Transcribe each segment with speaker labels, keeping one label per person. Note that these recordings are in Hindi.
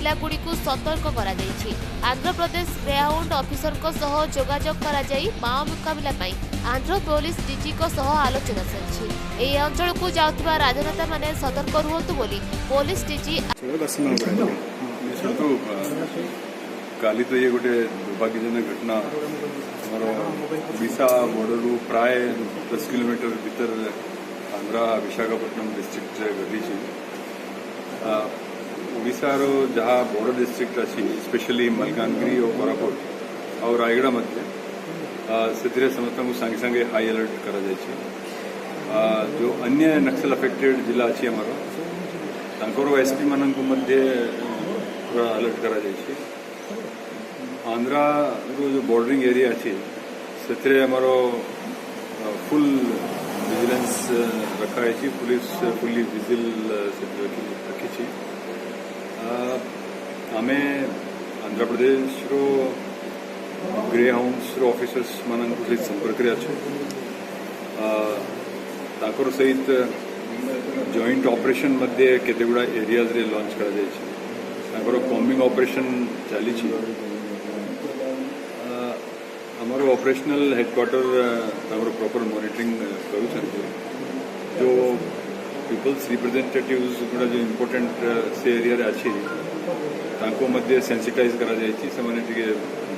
Speaker 1: जिलागुड़ी को सतर्क करा जायछि। आंध्र प्रदेश ग्रेहाउंड ऑफिसर को सह जोगाजोग करा जाई माओ मुकाबला पाई आंध्र पुलिस डीजी को सह आलोचना चलछि। एही अंचल को जाउतबा राजनेता माने सतर्क रहंतु बोली पुलिस डीजी
Speaker 2: काली तो ये गोटे दुर्भाग्यजनक घटना ओडिशा बॉर्डर प्राय 10 किलोमीटर भीतर आंध्रा विशाखापट्टनम डिस्ट्रिक्ट घटी ओडिशार जहाँ बॉर्डर डिस्ट्रिक्ट अच्छी स्पेशली मलकानगिरी और कोरापुट और रायगड़ा मध्य से समस्त को सांगे सांगे हाई अलर्ट करा जो अन्य नक्सल अफेक्टेड जिला अच्छी आमर एसपी मान मध्य पूरा अलर्ट करा आंध्रा जो बॉर्डरिंग एरिया अच्छी से फुल विजिलेंस रखा है पुलिस फुली विजिल रखी आम आंध्र प्रदेश रो ग्रेहाउंड्स रो ऑफिसर्स मान सहित संपर्क अच्छे सहित जॉइंट ऑपरेशन मध्य केतेगुड़ा एरियाज रे लॉन्च करा कॉम्बिंग ऑपरेशन चली आमर ऑपरेशनल हेडक्वार्टर प्रॉपर मॉनिटरिंग करूँ जो पीपल्स रिप्रेजेंटेटिव्स गुड़ा जो इम्पोर्टेंट से एरिया रे अच्छी मध्य सेंसिटाइज करा जाए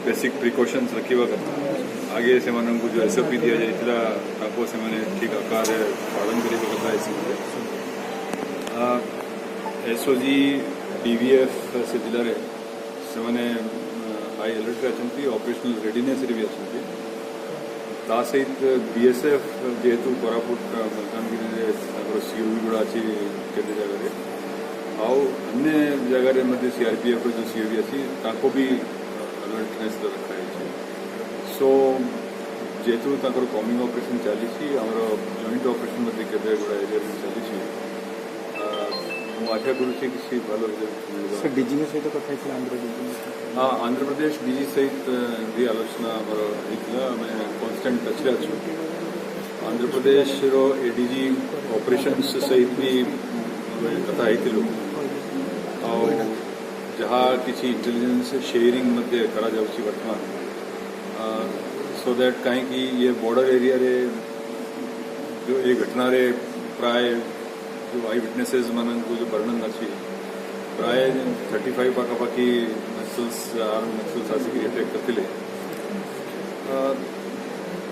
Speaker 2: बेसिक प्रिकॉशंस रखा कथा आगे से जो एसओपी दि जाता से ठीक आकार पालन करने एसओजी डीवीएफ से जिले में से हाई अलर्ट अच्छी ऑपरेशनल रेडीनेस भी अच्छा सहित बीएसएफ जेहेतु कोरापुट मलकानगिरी सीओबी गुड़ा अच्छी केते जगह आउ अन्य जगह मध्य सीआरपीएफ जो सीओबी अच्छी भी अलर्टनेस रखा है सो जेहेतु कॉमिंग ऑपरेशन चली जॉइंट ऑपरेशन मध्य केते गुड़ा एरिया चली आशा करुच्छे कि भल रिजल्ट
Speaker 3: डीजी सहित कथा
Speaker 2: हाँ आंध्र प्रदेश डीजी सहित भी आलोचना आम कन्स्टाट टच अच्छु आंध्र प्रदेश रो एडीजी ऑपरेशंस सहित भी कथा जहाँ किसी इंटेलिजेंस शेयरिंग मध्य करा जाउछि वर्तमान सो दैट कहीं ये बॉर्डर एरिया रे जो ये घटना रे प्राय जो आई विटनेसेस मान जो वर्णन अच्छी प्राय 35 पाखापाखि नक्सल्स आर्म नक्सल्स आसिक अटैक करते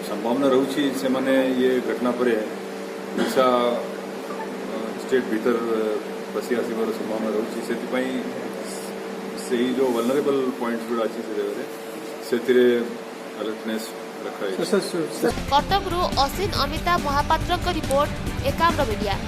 Speaker 2: संभावना रोचे से माने ये घटना पर ओडिशा स्टेट भीतर पशि आसवर संभावना रोचे से जो वल्नरेबल पॉइंट्स गुड़ा अच्छी से जगह से अलर्टनेस रखा है।
Speaker 1: कटकरू असीन अमिता महापात्र रिपोर्ट एकाम्र मीडिया।